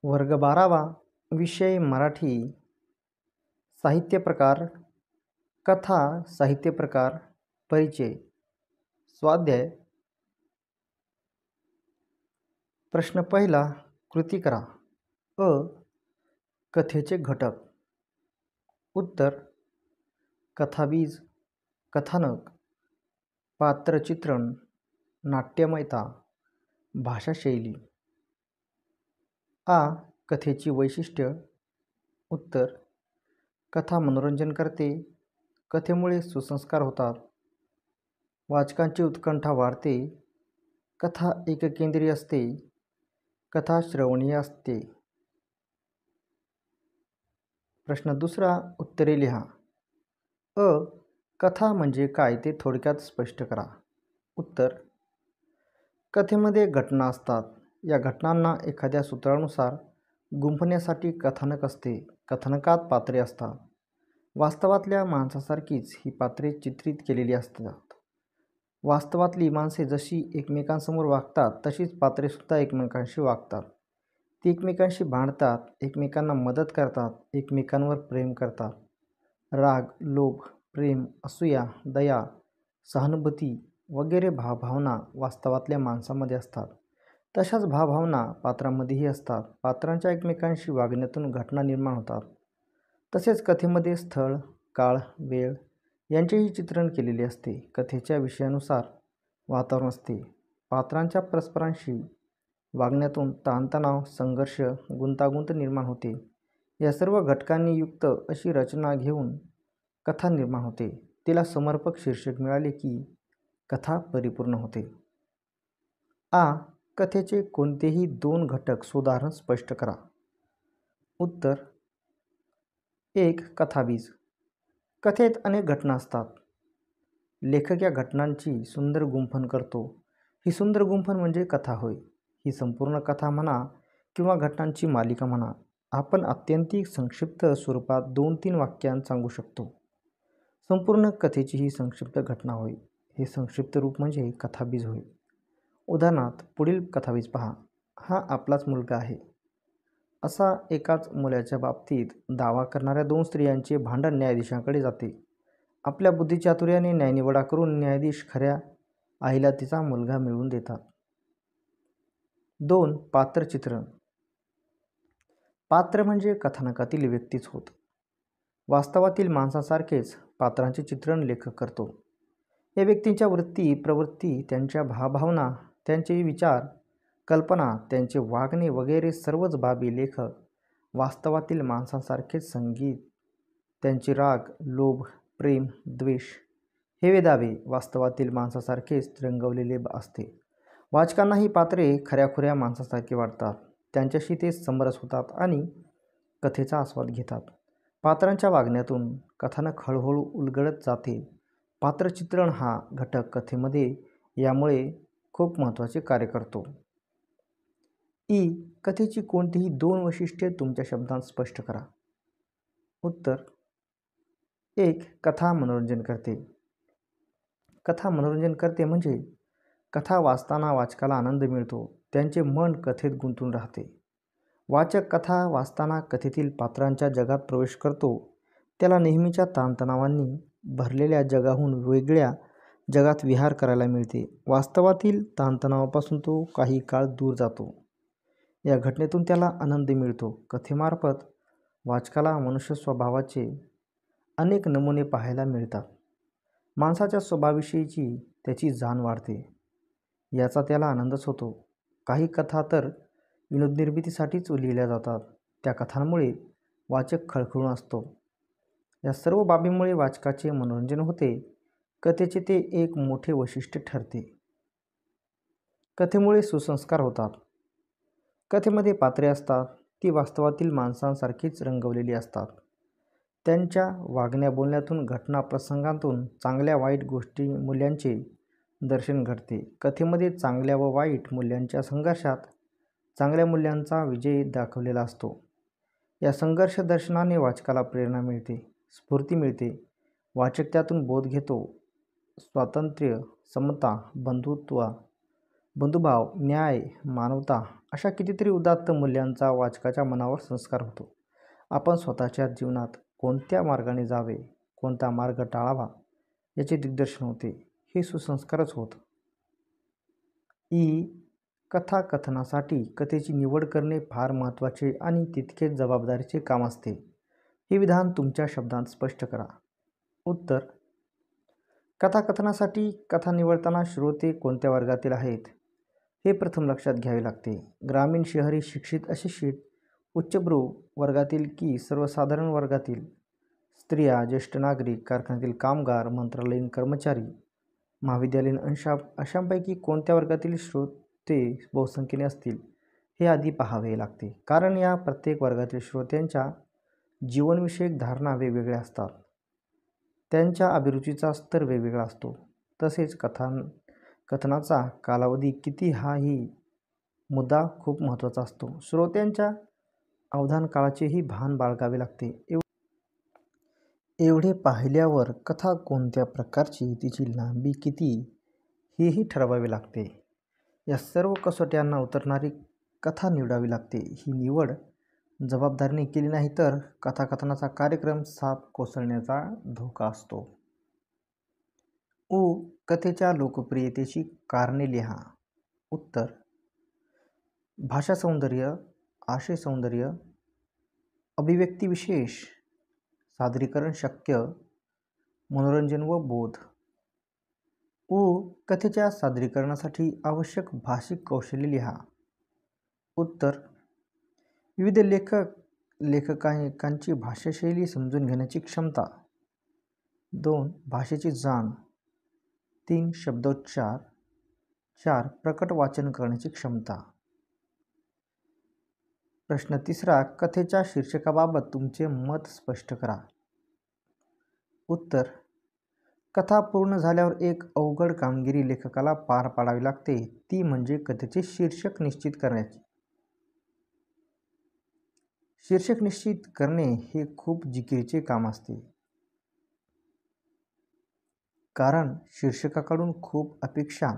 वर्ग 12वा विषय मराठी साहित्य प्रकार कथा साहित्य प्रकार परिचय स्वाध्याय प्रश्न पहिला कृती करा अ कथेचे घटक उत्तर कथाबीज कथानक पात्रचित्रण नाट्यमयता भाषाशैली आ कथेची वैशिष्ट्य उत्तर कथा मनोरंजन करते कथेमुळे सुसंस्कार होतात वाचकांची उत्कंठा वाढते कथा एककेंद्रीय असते कथा श्रवणीय असते प्रश्न दुसरा उत्तरे लिहा अ कथा म्हणजे काय ते थोडक्यात स्पष्ट करा उत्तर कथेमध्ये घटना असतात या घटनांना एखाद्या सूत्रानुसार गुंफण्यासाठी कथानक असते कथानकात पात्रे असतात वास्तवातल्या माणसासारखीच ही पात्रे चित्रित केलेली असतात वास्तवातली माणसे जशी एकमेकांसमोर वागतात तशीच पात्रेसुद्धा एकमेकांशी वागतात ती एकमेकांशी भांडतात एकमेकांना मदत करतात एकमेकांवर प्रेम करतात राग लोभ प्रेम असूया दया सहानुभूती वगैरे भावभावना वास्तवातल्या माणसामध्ये असतात तशाच भावभावना पात्रांमध्येही असतात पात्रांच्या एकमेकांशी वागण्यातून घटना निर्माण होतात तसेच कथेमध्ये स्थळ काळ वेळ यांचेही चित्रण केलेले असते कथेच्या विषयानुसार वातावरण असते पात्रांच्या परस्परांशी वागण्यातून ताणतणाव संघर्ष गुंतागुंत निर्माण होते या सर्व घटकांनी युक्त अशी रचना घेऊन कथा निर्माण होते तिला समर्पक शीर्षक मिळाले की कथा परिपूर्ण होते आ कथेचे कोणतेही दोन घटक सुधारण स्पष्ट करा उत्तर 1 कथाबीज कथेत अनेक घटना असतात लेखक या घटनांची सुंदर गुंफण करतो ही सुंदर गुंफण म्हणजे कथा होय ही संपूर्ण कथा म्हणा किंवा घटनांची मालिका म्हणा आपण अत्यंतिक संक्षिप्त स्वरूपात 2-3 वाक्यांत सांगू शकतो संपूर्ण कथेची ही संक्षिप्त घटना होय हे संक्षिप्त रूप म्हणजे कथाबीज होय उदाहरणार्थ पुढील कथाबीज पहा हा आपलाच मुलगा आहे असा एकाच मुलाच्या बाबतीत दावा करणाऱ्या 2 स्त्रियांचे भांडण न्यायाधीशांकडे जाते आपल्या बुद्धिचातुर्याने न्यायनिवाडा करून न्यायाधीश खऱ्या आईला तिचा मुलगा मिळवून देतात 2 पात्रचित्रण पात्र म्हणजे कथानकातील व्यक्तीच होत वास्तवातील माणसासारखेच पात्रांचे चित्रण लेखक करतो या व्यक्तींच्या वृत्ती प्रवृत्ती त्यांच्या भावभावना त्यांचे विचार कल्पना त्यांचे वागणे वगैरे सर्वच बाबी लेखक वास्तवातील माणसांसारखेच संगीत त्यांचे राग लोभ प्रेम द्वेष हे वेदावे वास्तवातील माणसासारखेच रंगवलेले असते वाचकांना ही पात्रे खऱ्याखुऱ्या माणसासारखे वाटतात त्यांच्याशी ते समरस होतात आणि कथेचा आस्वाद घेतात पात्रांच्या वागण्यातून कथानक हळूहळू उलगडत जाते पात्रचित्रण हा घटक कथेमध्ये यामुळे खूप महत्त्वाचे कार्य करतो कथेची कोणतीही 2 वैशिष्ट्ये तुमच्या शब्दांत स्पष्ट करा उत्तर 1 कथा मनोरंजन करते कथा मनोरंजन करते म्हणजे कथा वाचताना वाचकाला आनंद मिळतो त्यांचे मन कथेत गुंतून राहते वाचक कथा वाचताना कथेतील पात्रांच्या जगात प्रवेश करतो त्याला नेहमीच्या ताणतणावांनी भरलेल्या जगाहून वेगळ्या जगात विहार करायला मिळते वास्तवातील ताणतणावापासून तो काही काळ दूर जातो या घटनेतून त्याला आनंद मिळतो कथेमार्फत वाचकाला मनुष्य स्वभावाचे अनेक नमुने पाहायला मिळतात माणसाच्या स्वभावाविषयीची त्याची जाण वाढते याचा त्याला आनंदच होतो काही कथा तर विनोदनिर्मितीसाठीच लिहिल्या जातात त्या कथांमुळे वाचक खळखळून असतो या सर्व बाबींमुळे वाचकाचे मनोरंजन होते कथेचे ते एक मोठे वैशिष्ट्य ठरते कथेमुळे सुसंस्कार होतात कथेमध्ये पात्रे असतात ती वास्तवातील माणसांसारखीच रंगवलेली असतात त्यांच्या वागण्या बोलण्यातून घटना प्रसंगातून चांगल्या वाईट गोष्टी मूल्यांचे दर्शन घडते कथेमध्ये चांगल्या व वाईट मूल्यांच्या संघर्षात चांगल्या मूल्यांचा विजय दाखवलेला असतो या संघर्ष दर्शनाने वाचकाला प्रेरणा मिळते स्फूर्ती मिळते वाचक त्यातून बोध घेतो स्वातंत्र्य समता बंधुत्व बंधुभाव, न्याय, मानवता अशा कितीतरी उदात्त मूल्यांचा वाचकाच्या मनावर संस्कार होतो. आपण स्वतःच्या जीवनात कोणत्या मार्गाने जावे, कोणता मार्ग टाळावा याचे दिग्दर्शन होते. हे सुसंस्कारच होत. कथाकथनासाठी कथेची निवड करणे फार महत्त्वाचे आणि तितकेच जबाबदारीचे काम असते. हे विधान तुमच्या शब्दांत स्पष्ट करा. उत्तर: कथाकथनासाठी कथा निवडताना श्रोते कोणत्या वर्गातील आहेत हे प्रथम लक्षात घ्यावे लागते. ग्रामीण, शहरी, शिक्षित, अशिक्षित, उच्चभ्रू वर्गातील की सर्वसाधारण वर्गातील, स्त्रिया, ज्येष्ठ नागरिक, कारखान्यातील कामगार, मंत्रालयीन कर्मचारी, महाविद्यालयीन अशांपैकी कोणत्या वर्गातील श्रोते बहुसंख्येने असतील हे आधी पाहावे लागते. कारण या प्रत्येक वर्गातील श्रोत्यांच्या जीवनविषयक धारणा वेगवेगळ्या असतात. त्यांच्या अभिरुचीचा स्तर वेगवेगळा असतो. तसेच कथनाचा कालावधी किती हाही मुद्दा खूप महत्त्वाचा असतो. श्रोत्यांच्या अवधान काळाचेही भान बाळगावे लागते. एवढे पाहिल्यावर कथा कोणत्या प्रकारची, तिची लांबी किती हेही ठरवावे लागते. या सर्व कसोट्यांना उतरणारी कथा निवडावी लागते. ही निवड जबाबदारीने केली नाही तर कथाकथनाचा कार्यक्रम साप कोसळण्याचा धोका असतो. कथेच्या लोकप्रियतेची कारणे लिहा. उत्तर: भाषा सौंदर्य, आशय सौंदर्य, अभिव्यक्ती विशेष, सादरीकरण शक्य, मनोरंजन व बोध. कथेच्या सादरीकरणासाठी आवश्यक भाषिक कौशल्य लिहा. उत्तर: विविध लेखकांची भाषाशैली समजून घेण्याची क्षमता. 2. भाषेची जाण. 3. शब्दोच्चार. 4. प्रकट वाचन करण्याची क्षमता. प्रश्न 3. कथेच्या शीर्षकाबाबत तुमचे मत स्पष्ट करा. उत्तर: कथा पूर्ण झाल्यावर एक अवघड कामगिरी लेखकाला पार पाडावी लागते, ती म्हणजे कथेचे शीर्षक निश्चित करण्याची. शीर्षक निश्चित करणे हे खूप जिकिरीचे काम असते. कारण शीर्षकाकडून खूप अपेक्षा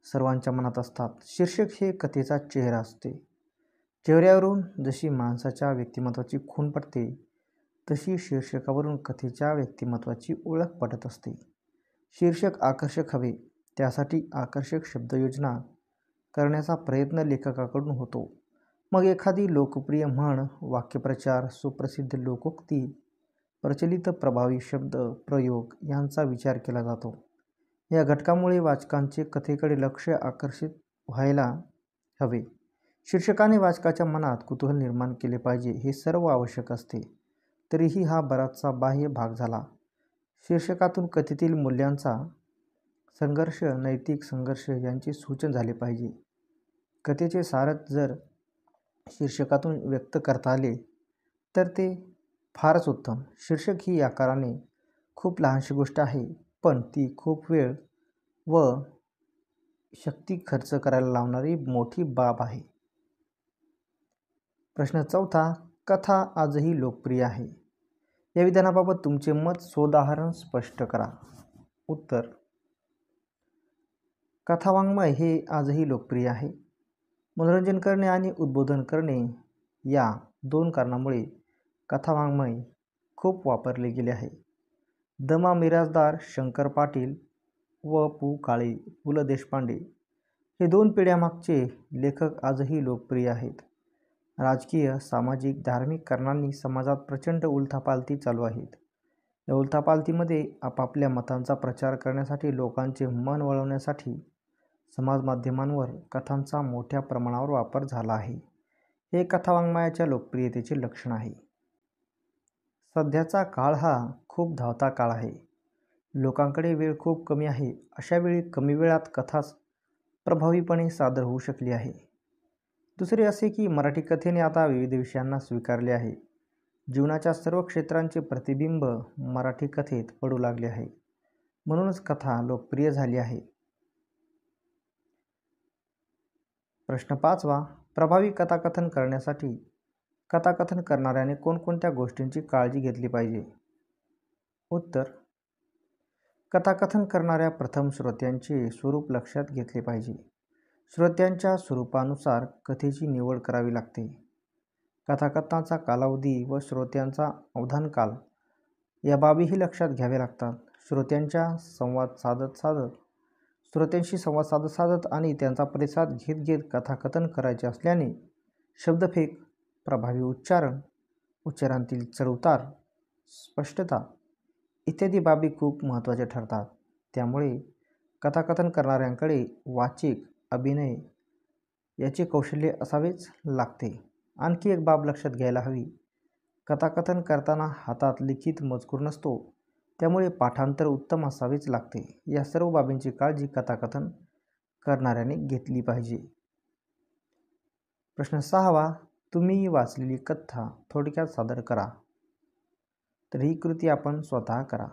सर्वांच्या मनात असतात. शीर्षक हे कथेचा चेहरा असते. चेहऱ्यावरून जशी माणसाच्या व्यक्तिमत्वाची खूण पडते, तशी शीर्षकावरून कथेच्या व्यक्तिमत्वाची ओळख पटत असते. शीर्षक आकर्षक हवे, त्यासाठी आकर्षक शब्दयोजना करण्याचा प्रयत्न लेखकाकडून होतो. मग एखादी लोकप्रिय म्हण, वाक्यप्रचार, सुप्रसिद्ध लोकोक्ती, प्रचलित प्रभावी शब्द प्रयोग यांचा विचार केला जातो. या घटकामुळे वाचकांचे कथेकडे लक्ष आकर्षित व्हायला हवे. शीर्षकाने वाचकाच्या मनात कुतूहल निर्माण केले पाहिजे, हे सर्व आवश्यक असते. तरीही हा बराचसा बाह्य भाग झाला. शीर्षकातून कथेतील मूल्यांचा संघर्ष, नैतिक संघर्ष यांचे सूचन झाले पाहिजे. कथेचे सारच जर शीर्षकातून व्यक्त करता आले तर ते फारच उत्तम. शीर्षक ही आकाराने खूप लहानशी गोष्ट आहे, पण ती खूप वेळ व शक्ती खर्च करायला लावणारी मोठी बाब आहे. प्रश्न 4. कथा आजही लोकप्रिय आहे. या विधानाबाबत तुमचे मत सोदाहरण स्पष्ट करा. उत्तर: कथावाङ्मय हे आजही लोकप्रिय आहे. मनोरंजन करणे आणि उद्बोधन करणे या 2 कारणांमुळे कथावाङ्मय खूप वापरले गेले आहे. द. मा. मिरासदार, शंकर पाटील व पु. काळे, पु. ल. देशपांडे हे 2 पिढ्यामागचे लेखक आजही लोकप्रिय आहेत. राजकीय, सामाजिक, धार्मिक कारणांनी समाजात प्रचंड उलथापालथी चालू आहेत. या उलथापालथीमध्ये आपापल्या मतांचा प्रचार करण्यासाठी, लोकांचे मन वळवण्यासाठी समाजमाध्यमांवर कथांचा मोठ्या प्रमाणावर वापर झाला आहे. हे कथावाङ्मयाच्या लोकप्रियतेचे लक्षण आहे. सध्याचा काळ हा खूप धावता काळ आहे. लोकांकडे वेळ खूप कमी आहे. अशा वेळी कमी वेळात कथा प्रभावीपणे सादर होऊ शकली आहे. दुसरे असे की मराठी कथेने आता विविध विषयांना स्वीकारले आहे. जीवनाच्या सर्व क्षेत्रांचे प्रतिबिंब मराठी कथेत पडू लागले आहे. म्हणूनच कथा लोकप्रिय झाली आहे. प्रश्न 5. प्रभावी कथाकथन करण्यासाठी कथाकथन करणाऱ्याने कोणकोणत्या गोष्टींची काळजी घेतली पाहिजे? उत्तर: कथाकथन करणाऱ्या प्रथम श्रोत्यांचे स्वरूप लक्षात घेतले पाहिजे. श्रोत्यांच्या स्वरूपानुसार कथेची निवड करावी लागते. कथाकथनाचा कालावधी व श्रोत्यांचा अवधानकाल या बाबीही लक्षात घ्याव्या लागतात. श्रोत्यांशी संवाद साधत साधत आणि त्यांचा प्रतिसाद घेत घेत कथाकथन करायचे असल्याने शब्दफेक, प्रभावी उच्चारण, उच्चारांतील चढउतार, स्पष्टता इत्यादी बाबी खूप महत्त्वाच्या ठरतात. त्यामुळे कथाकथन करणाऱ्यांकडे वाचिक, अभिनय याचे कौशल्य असावेच लागते. आणखी एक बाब लक्षात घ्यायला हवी. कथाकथन करताना हातात लिखित मजकूर नसतो, त्यामुळे पाठांतर उत्तम असावेच लागते. या सर्व बाबींची काळजी कथाकथन करणाऱ्याने घेतली पाहिजे. प्रश्न 6वा. तुम्ही वाचलेली कथा थोडक्यात सादर करा. तर ही कृती आपण स्वतः करा.